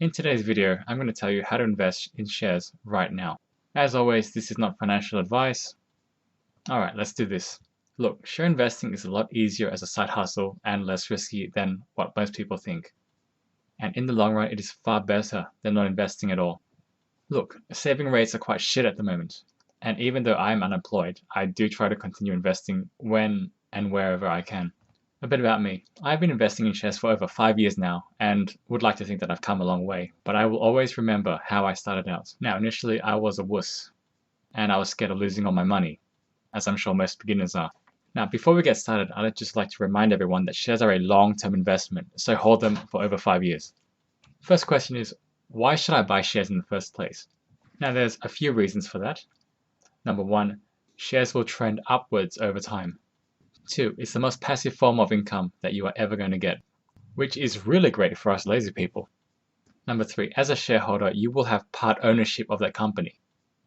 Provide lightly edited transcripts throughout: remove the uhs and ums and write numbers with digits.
In today's video, I'm going to tell you how to invest in shares right now. As always, this is not financial advice. Alright, let's do this. Look, share investing is a lot easier as a side hustle and less risky than what most people think. And in the long run, it is far better than not investing at all. Look, saving rates are quite shit at the moment. And even though I'm unemployed, I do try to continue investing when and wherever I can. A bit about me. I've been investing in shares for over 5 years now and would like to think that I've come a long way, but I will always remember how I started out. Now, initially I was a wuss and I was scared of losing all my money, as I'm sure most beginners are. Now, before we get started, I'd just like to remind everyone that shares are a long-term investment, so hold them for over 5 years. First question is, why should I buy shares in the first place? Now, there's a few reasons for that. Number one, shares will trend upwards over time. 2, it's the most passive form of income that you are ever going to get, which is really great for us lazy people. Number 3, as a shareholder, you will have part ownership of that company,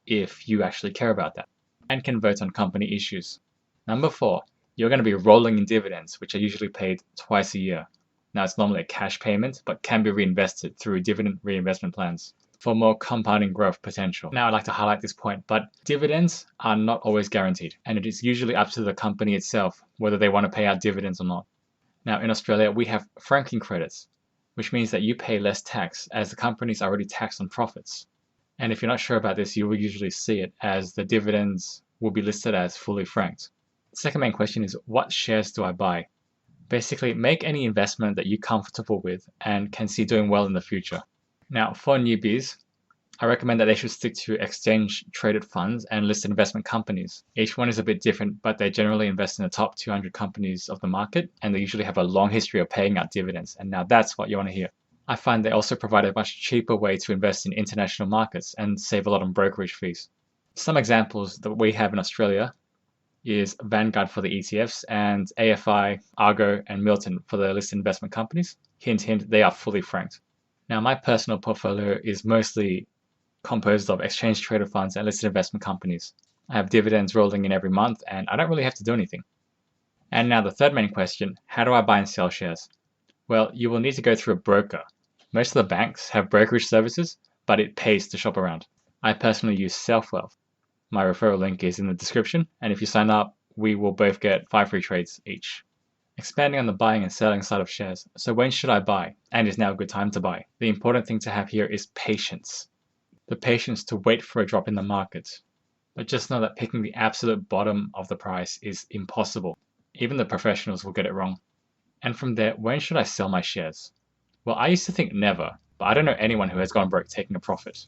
if you actually care about that, and can vote on company issues. Number 4, you're going to be rolling in dividends, which are usually paid twice a year. Now, it's normally a cash payment, but can be reinvested through dividend reinvestment plans for more compounding growth potential. Now, I'd like to highlight this point, but dividends are not always guaranteed, and it is usually up to the company itself whether they want to pay out dividends or not. Now, in Australia, we have franking credits, which means that you pay less tax as the company is already taxed on profits. And if you're not sure about this, you will usually see it as the dividends will be listed as fully franked. The second main question is, what shares do I buy? Basically, make any investment that you're comfortable with and can see doing well in the future. Now, for newbies, I recommend that they should stick to exchange-traded funds and listed investment companies. Each one is a bit different, but they generally invest in the top 200 companies of the market, and they usually have a long history of paying out dividends, and now that's what you want to hear. I find they also provide a much cheaper way to invest in international markets and save a lot on brokerage fees. Some examples that we have in Australia is Vanguard for the ETFs and AFI, Argo, and Milton for the listed investment companies. Hint, hint, they are fully franked. Now, my personal portfolio is mostly composed of exchange-traded funds and listed investment companies. I have dividends rolling in every month, and I don't really have to do anything. And now the third main question, how do I buy and sell shares? Well, you will need to go through a broker. Most of the banks have brokerage services, but it pays to shop around. I personally use Selfwealth. My referral link is in the description, and if you sign up, we will both get 5 free trades each. Expanding on the buying and selling side of shares. So when should I buy? And is now a good time to buy? The important thing to have here is patience. The patience to wait for a drop in the market. But just know that picking the absolute bottom of the price is impossible. Even the professionals will get it wrong. And from there, when should I sell my shares? Well, I used to think never, but I don't know anyone who has gone broke taking a profit.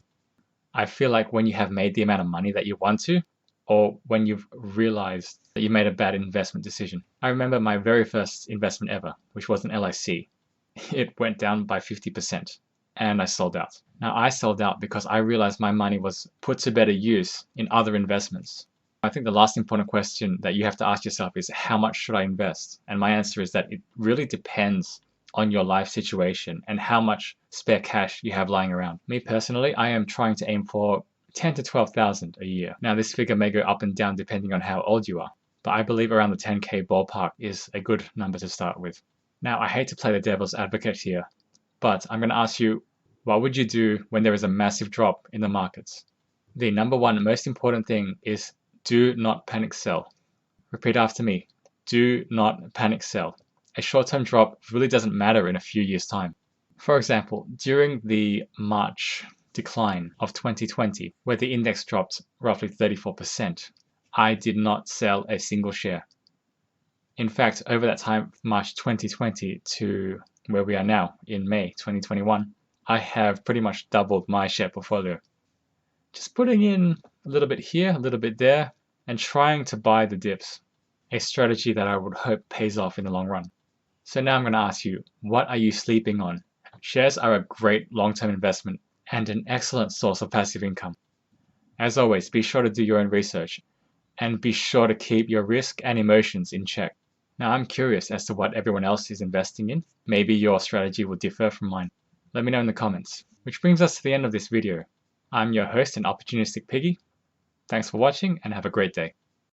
I feel like when you have made the amount of money that you want to, or when you've realized that you made a bad investment decision. I remember my very first investment ever, which was an LIC. It went down by 50% and I sold out. Now, I sold out because I realized my money was put to better use in other investments. I think the last important question that you have to ask yourself is, how much should I invest? And my answer is that it really depends on your life situation and how much spare cash you have lying around. Me personally, I am trying to aim for 10 to 12,000 a year. Now, this figure may go up and down depending on how old you are, but I believe around the 10k ballpark is a good number to start with. Now, I hate to play the devil's advocate here, but I'm going to ask you, what would you do when there is a massive drop in the markets? The number one most important thing is do not panic sell. Repeat after me. Do not panic sell. A short-term drop really doesn't matter in a few years' time. For example, during the March decline of 2020, where the index dropped roughly 34%, I did not sell a single share. In fact, over that time, March 2020 to where we are now in May 2021, I have pretty much doubled my share portfolio. Just putting in a little bit here, a little bit there, and trying to buy the dips, a strategy that I would hope pays off in the long run. So now I'm going to ask you, what are you sleeping on? Shares are a great long-term investment and an excellent source of passive income. As always, be sure to do your own research and be sure to keep your risk and emotions in check. Now, I'm curious as to what everyone else is investing in. Maybe your strategy will differ from mine. Let me know in the comments. Which brings us to the end of this video. I'm your host and opportunistic piggy. Thanks for watching and have a great day.